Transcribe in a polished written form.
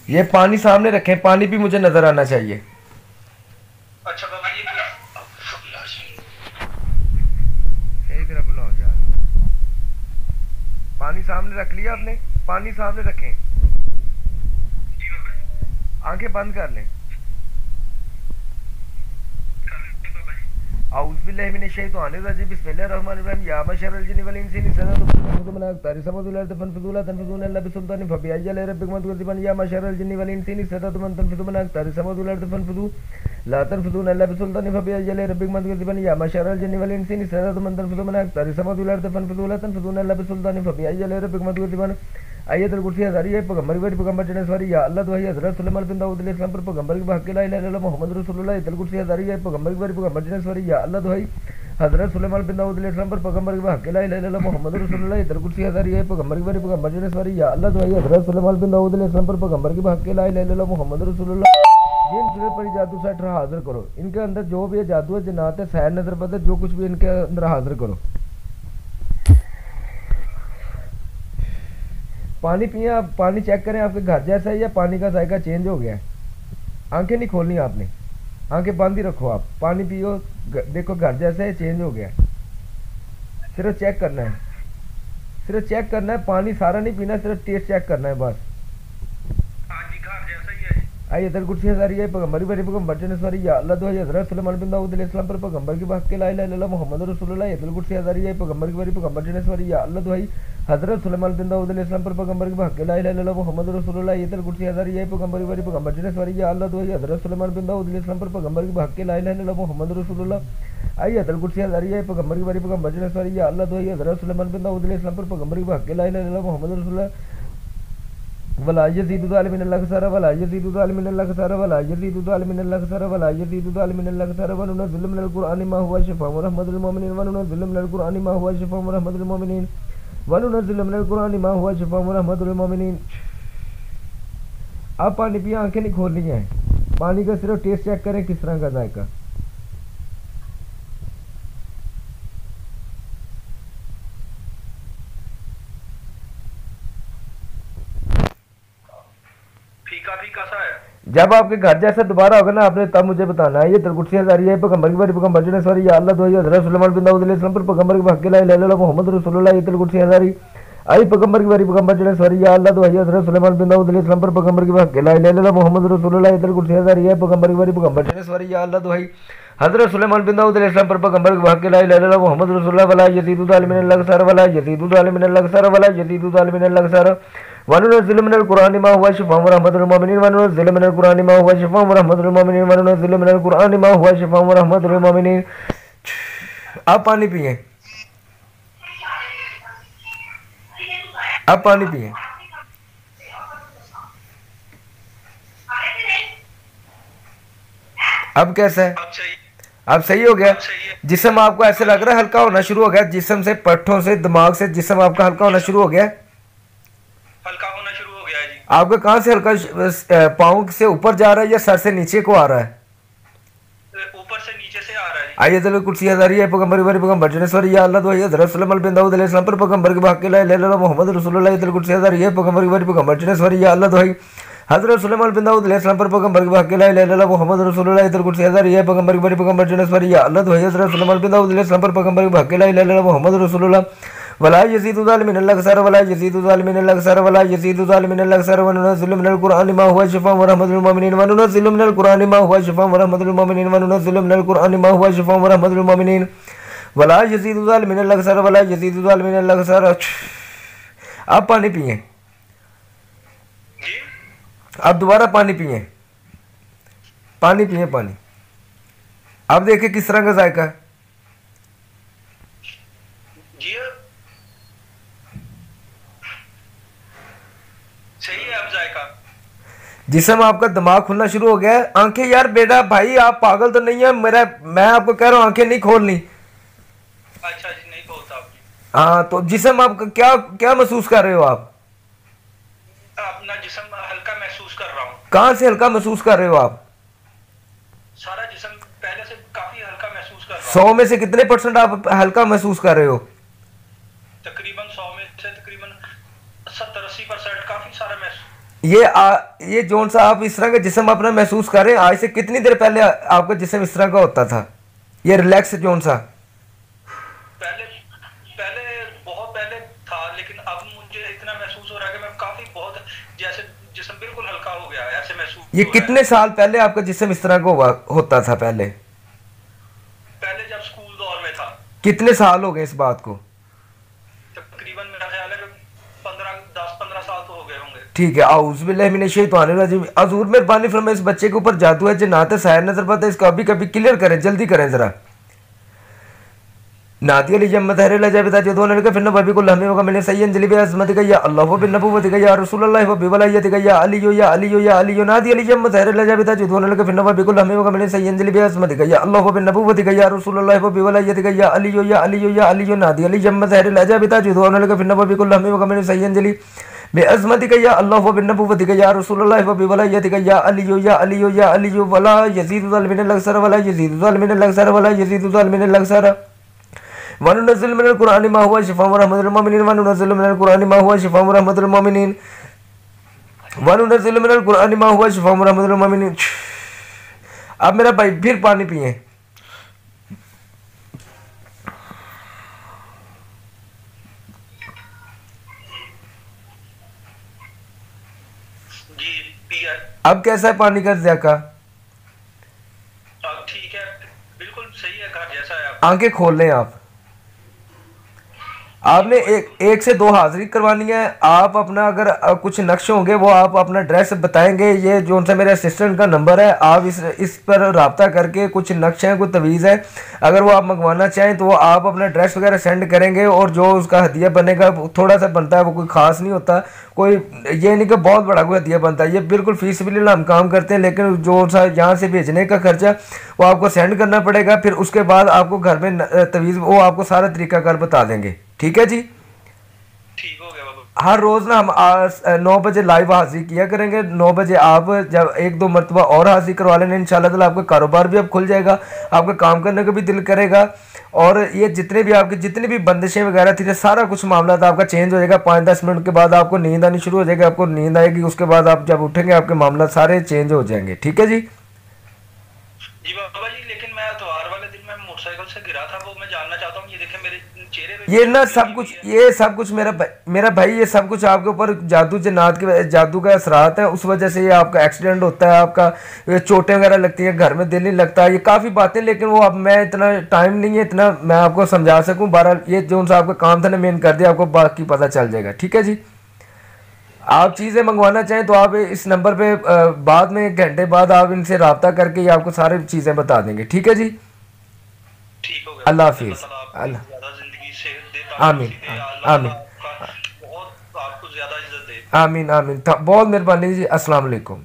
ये पानी सामने रखें, पानी भी मुझे नजर आना चाहिए। अच्छा बाबा ये एक तरफ लो यार, पानी सामने रख लिया आपने, पानी सामने रखें, जी बाबा आंखें बंद कर लें। बाबा जी। औज़ुबिल्लाहि मिनश्शैतानिर्रजीम, बिस्मिल्लाहिर्रहमानिर्रहीम, या मशरल जिन्नि वल इंसि इस्तज़अतुम मिन अक़तारि समावाति वल अर्दि फन्फुज़ू ला तन्फुज़ूना इल्ला बिसुल्तानिन फबिअय्यि आलाइ रब्बिकुमा तुकज़्ज़िबान, या मशरल जिन्नि वल इंसि इस्तज़अतुम अन तन्फुज़ू मिन अक़तारि समावाति वल अर्दि फन्फुज़ू ला तन्फुज़ूना इल्ला बिसुल्तानिन फबिअय्यि आलाइ रब्बिकुमा तुकज़्ज़िबान, या मशरल जिन्नि वल इंसि इस्तज़अतुम अन तन्फुज़ू मिन अक़तारि समावाति वल अर्दि फन्फुज़ू ला तन्फुज़ूना इल्ला बिसुल्तानिन फबिअय्यि आलाइ रब्बिकुमा तुकज़्ज़िबान। आयतुल कुर्सी हज़ारी है पैगंबर बड़ी पैगंबर जने सवारी या अल्लाह दुआई हज़रत सुलेमान बिन दाऊद अलैहिस्सलाम पर पैगंबर की हक ला इलाहा इल्लल्लाह मुहम्मद रसूलुल्लाह। आयतुल कुर्सी हज़ारी है पैगंबर की बड़ी पैगंबर जने सवारी या अल्लाह दुआई हज़रत सुलेमान बिन दाऊद अलैहिस्सलाम पर पैगंबर की हक ला इलाहा इल्लल्लाह मुहम्मद रसूलुल्लाह। आयतुल कुर्सी हज़ारी है पैगंबर की बड़ी पैगंबर जने सवारी या अल्लाह दुआई हज़रत सुलेमान बिन दाऊद अलैहिस्सलाम पर पैगंबर की हक ला इलाहा इल्लल्लाह मुहम्मद रसूलुल्लाह। जिन सूरत पर जादू सेट हाजिर करो, इनके अंदर जो भी जादू है, जन्नात है, सैर नजर बदल, जो कुछ भी इनके अंदर हाजिर करो। पानी पिए आप, पानी चेक करें आपके घर जैसा है या पानी का जायका चेंज हो गया है। आंखें नहीं खोलनी आपने, आंखें बंद ही रखो आप, पानी पियो, देखो घर जैसा है चेंज हो गया है। सिर्फ चेक करना है, सिर्फ चेक करना है, पानी सारा नहीं पीना, सिर्फ टेस्ट चेक करना है बस। हाँ जी घर जैसा ही है। आयतुल कुर्सी हज़ारी है पैगंबर बड़ी पैगंबर जने सवारी या अल्लाह दुआई हज़रत सुलेमान बिन दाऊद अलैहिस्सलाम पर पैगंबर की हक ला इलाहा इल्लल्लाह मुहम्मद रसूलुल्लाह। आयतुल कुर्सी हज़ारी है पैगंबर की बड़ी पैगंबर जने सवारी या अल्लाह दुआई हज़रत सुलेमान बिन दाऊद अलैहिस्सलाम पर पैगंबर की हक ला इलाहा इल्लल्लाह मुहम्मद रसूलुल्लाह। आयतुल कुर्सी हज़ारी है पैगंबर की बड़ी पैगंबर जने सवारी या अल्लाह दुआई हज़रत सुलेमान बिन दाऊद अलैहिस्सलाम पर पैगंबर की हक ला इलाहा इल्लल्लाह मुहम्मद रसूलुल्लाह। आयतुल कुर्सी हज़ारी है पैगंबर की बड़ी पैगंबर जने सवारी या अल्लाह दुआई हज़रत सुलेमान बिन दाऊद अलैहिस्सलाम पर पैगंबर की हक ला इलाहा इल्लल्लाह मुहम्मद रसूलुल्लाह। वला यज़ीदु ज़ालिमिन इल्ला ख़सारा, वला यज़ीदु ज़ालिमिन इल्ला ख़सारा, वला यज़ीदु ज़ालिमिन इल्ला ख़सारा, वला यज़ीदु ज़ालिमिन इल्ला ख़सारा। व नुनज़्ज़िलु मिनल क़ुरआनि मा हुवा शिफ़ाअun व रहमतुल लिल मुमिनीन, व नुनज़्ज़िलु मिनल क़ुरआनि मा हुवा शिफ़ाअun व रहमतुल लिल मुमिनीन, व नुनज़्ज़िलु मिनल क़ुरआनि मा हुवा शिफ़ाअun व रहमतुल लिल मुमिनीन। अब पानी पिए, आंखें नहीं खोलनी है, पानी का सिर्फ टेस्ट चेक करें किस तरह का जायका। फीका फीका सा है। जब आपके घर जैसा दोबारा होगा ना, आपने तब मुझे बताना है। ये कुर्सी हज़ारी है पैगंबर की बड़ी पैगंबर जने सवारी या अल्लाह दुआई हज़रत सुलेमान बिन दाऊद अलैहिस्सलाम पर पैगंबर की हक ला इलाहा इल्लल्लाह मुहम्मद रसूलुल्लाह। ये कुर्सी हज़ारी आई पैगंबर की बड़ी पैगंबर जने सवारी या अल्लाह दुआई हज़रत सुलेमान बिन दाऊद अलैहिस्सलाम पर पैगंबर की हक ला इलाहा इल्लल्लाह मुहम्मद रसूलुल्लाह। ये कुर्सी हज़ारी है पैगंबर की बड़ी पैगंबर जने सवारी या अल्लाह दुआई हज़रत सुलेमान बिन दाऊद अलैहिस्सलाम पर पैगंबर की हक ला इलाहा इल्लल्लाह मुहम्मद रसूलुल्लाह। वला यज़ीदु ज़ालिमिन इल्ला ख़सारा, वला यज़ीदु ज़ालिमिन इल्ला ख़सारा, वला यज़ीदु ज़ालिमिन इल्ला ख़सारा। व नुनज़्ज़िलु मिनल क़ुरआनि मा हुवा शिफ़ाअun व रहमतुल लिल मुमिनीन, व नुनज़्ज़िलु मिनल क़ुरआनि मा हुवा शिफ़ाअun व रहमतुल लिल मुमिनीन, व नुनज़्ज़िलु मिनल क़ुरआनि मा हुवा शिफ़ाअun व रहमतुल लिल मुमिनीन। अब पानी पिए, अब पानी पिए। अब कैसा है? अब सही, अब सही हो गया। अब सही है। जिस्म आपको ऐसे लग रहा है हल्का होना शुरू हो गया, जिस्म से, पट्ठों से, दिमाग से जिस्म आपका हल्का होना शुरू हो गया। हल्का होना शुरू हो गया है जी। आपका कहाँ से हल्का, पाँव से ऊपर जा रहा है या सर से नीचे को आ रहा है? ऊपर से नीचे से आ रहा है। आयतुल कुर्सी हज़ारी है पैगंबर की बड़ी पैगंबर जने सवारी या अल्लाह दुआई हज़रत सुलेमान बिन दाऊद अलैहिस्सलाम पर पैगंबर की हक ला इलाहा इल्लल्लाह मुहम्मद रसूलुल्लाह। आयतुल कुर्सी हज़ारी है पैगंबर की बड़ी पैगंबर जने सवारी या अल्लाह दुआई हज़रत सुलेमान बिन दाऊद अलैहिस्सलाम पर पैगंबर की हक ला इलाहा इल्लल्लाह मुहम्मद रसूलुल्लाह। आयतुल कुर्सी हज़ारी है पैगंबर की बड़ी पैगंबर जने सवारी या अल्लाह दुआई हज़रत सुलेमान बिन दाऊद अलैहिस्सलाम पर पैगंबर की हक ला इलाहा इल्लल्लाह मुहम्मद रसूलुल्लाह। वला यज़ीदु ज़ालिमिन इल्ला ख़सारा, वला यज़ीदु ज़ालिमिन इल्ला ख़सारा, वला यज़ीदु ज़ालिमिन इल्ला ख़सारा। व नुनज़्ज़िलु मिनल क़ुरआनि मा हुवा शिफ़ाअun व रहमतुल लिल मुमिनीन, व नुनज़्ज़िलु मिनल क़ुरआनि मा हुवा शिफ़ाअun व रहमतुल लिल मुमिनीन, व नुनज़्ज़िलु मिनल क़ुरआनि मा हुवा शिफ़ाअun व रहमतुल लिल मुमिनीन। वला यज़ीदु ज़ालिमिन इल्ला ख़सारा, वला यज़ीदु ज़ालिमिन इल्ला ख़सारा। अब पानी पिए, जी अब दोबारा पानी पिए, पानी पिए पानी। अब देखिए किस तरह का जायका है। जी सही है अब जायका। जिसम आपका दिमाग खुलना शुरू हो गया है। आंखें यार बेटा भाई आप पागल तो नहीं है, मैं आपको कह रहा हूँ आंखें नहीं खोलनी। अच्छा जी नहीं बोलता आपकी। हाँ तो जिसम आपका क्या क्या महसूस कर रहे हो आप? अपना जिस्म हल्का महसूस कर रहा हूँ। कहाँ से हल्का महसूस कर रहे हो आप? सारा जिस्म पहले से काफी हल्का महसूस कर रहा 100 में से कितने % आप हल्का महसूस कर रहे हो? तकरीबन 100 में से तकरीबन 70-80% काफी सारा महसूस। ये जोन सा आप इस तरह का जिस्म अपना महसूस कर रहे हैं, आज से कितनी देर पहले आपका जिस्म इस तरह का होता था, ये रिलैक्स जोन सा? पहले पहले बहुत पहले था, लेकिन अब मुझे इतना महसूस हो रहा है कि मैं काफी बहुत जैसे जिस्म बिल्कुल हल्का हो गया है, ऐसे महसूस ये हो रहा कितने है। साल पहले आपका जिस्म इस तरह का होता था पहले? पहले जब स्कूल दौर में था। कितने साल हो गए इस बात को? तकरीबन मेरा ख्याल है कि 10-15 साल तो हो गए होंगे। ठीक है, औज़ुबिल्लाहि हजूर मेहरबानी फरमाए, इस बच्चे के ऊपर जादू है, जिन्नात है, सायर नजर पाता है, इसको अभी कभी क्लियर करें, जल्दी करें जरा। नाती अली जम्मत हरे लजा बिता जो दोनों के फिर नबी को लहमी होगा मैंने सही अंजलि बे अजमत का या अल्लाह व बिन नबुवत का या रसूलुल्लाह व बिवलायत का या अली या अली या अली नाती अली जम्मत हरे लजा बिता जो दोनों के फिर नबी को लहमी होगा मैंने सही अंजलि बे अजमत का या अल्लाह व बिन नबुवत का या रसूलुल्लाह व बिवलायत का या अली या अली नाती अली जम्मत हरे लजा बिता जो दोनों के फिर नबी को लहमी होगा मैंने सही अंजलि बे अजमत का या अल्लाह व बिन नबुवत का या रसूलुल्लाह व बिवलायत का या अली वला यजीदु ज़ालिमिन लगसर वला यजीदु ज़ालिमिन लगसर वला यजीदु ज़ालिमिन लगसर वनुनज़्ज़िलु मिनल कुरआनि मा हुवा शिफ़ाउन व रहमतुल लिल मुमिनीन वनुनज़्ज़िलु मिनल कुरआनि मा हुवा शिफ़ाउन व रहमतुल लिल मुमिनीन वनुनज़्ज़िलु मिनल कुरआनि मा हुवा शिफ़ाउन व रहमतुल लिल मुमिनीन। अब मेरा भाई फिर पानी पिए। जी पिया। अब कैसा है पानी का ज़ायका? अब ठीक है, बिल्कुल सही है, घर जैसा है। आंखें खोल लें आप। आपने एक से दो हाजिरी करवानी है। आप अपना अगर कुछ नक्श होंगे वो आप अपना एड्रेस बताएंगे, ये जो सा मेरे असिस्टेंट का नंबर है, आप इस पर रब्ता करके कुछ नक्श हैं, कोई तवीज़ है, अगर वो आप मंगवाना चाहें तो वो आप अपना एड्रेस वगैरह सेंड करेंगे और जो उसका हदिया बनेगा थोड़ा सा बनता है, वो कोई ख़ास नहीं होता, कोई ये नहीं कि बहुत बड़ा कोई हदिया बनता है, ये बिल्कुल फीसिबिलिटी हम काम करते हैं, लेकिन जो सा यहाँ से भेजने का खर्चा वो आपको सेंड करना पड़ेगा। फिर उसके बाद आपको घर में तवीज़ वो आपको सारा तरीकाकार बता देंगे। ठीक है जी, ठीक हो गया बाबा। हर रोज़ ना हम 9 बजे लाइव हाजिरी किया करेंगे। 9 बजे आप जब एक दो मरतबा और हाजिरी करवा लेना, इंशाल्लाह ताला आपका कारोबार भी अब खुल जाएगा, आपका काम करने का भी दिल करेगा, और ये जितने भी आपकी जितनी भी बंदिशें वगैरह थी, सारा कुछ मामला था आपका चेंज हो जाएगा। 5-10 मिनट के बाद आपको नींद आनी शुरू हो जाएगी, आपको नींद आएगी, उसके बाद आप जब उठेंगे आपके मामला सारे चेंज हो जाएंगे। ठीक है जी? जी बाबा जी, लेकिन मैं इतवार वाले दिन मैं मोटरसाइकिल से गिरा था, वो मैं जानना चाहता हूँ। ये देखें मेरे चेहरे पे ये ना सब कुछ, ये सब कुछ मेरा भाई ये सब कुछ आपके ऊपर जादू जन्नात के जादू का असरात है, उस वजह से ये आपका एक्सीडेंट होता है, आपका ये चोटें वगैरह लगती हैं, घर में दिल नहीं लगता, ये काफ़ी बातें, लेकिन वो अब मैं इतना टाइम नहीं है इतना मैं आपको समझा सकूँ। बहरहाल ये जो सा आपका काम था ना मेन कर दिया, आपको बाकी पता चल जाएगा। ठीक है जी? आप चीज़ें मंगवाना चाहें तो आप इस नंबर पे बाद में 1 घंटे बाद आप इनसे रब्ता करके ये आपको सारी चीज़ें बता देंगे। ठीक है जी? ठीक हो गया। अल्लाह हाफिज़। अल्लाह ज़्यादा जिंदगी से दे, आमीन आमीन बहुत आपको ज्यादा इज्जत दे। आमीन आमीन। बहुत मेहरबानी जी। अस्सलाम वालेकुम।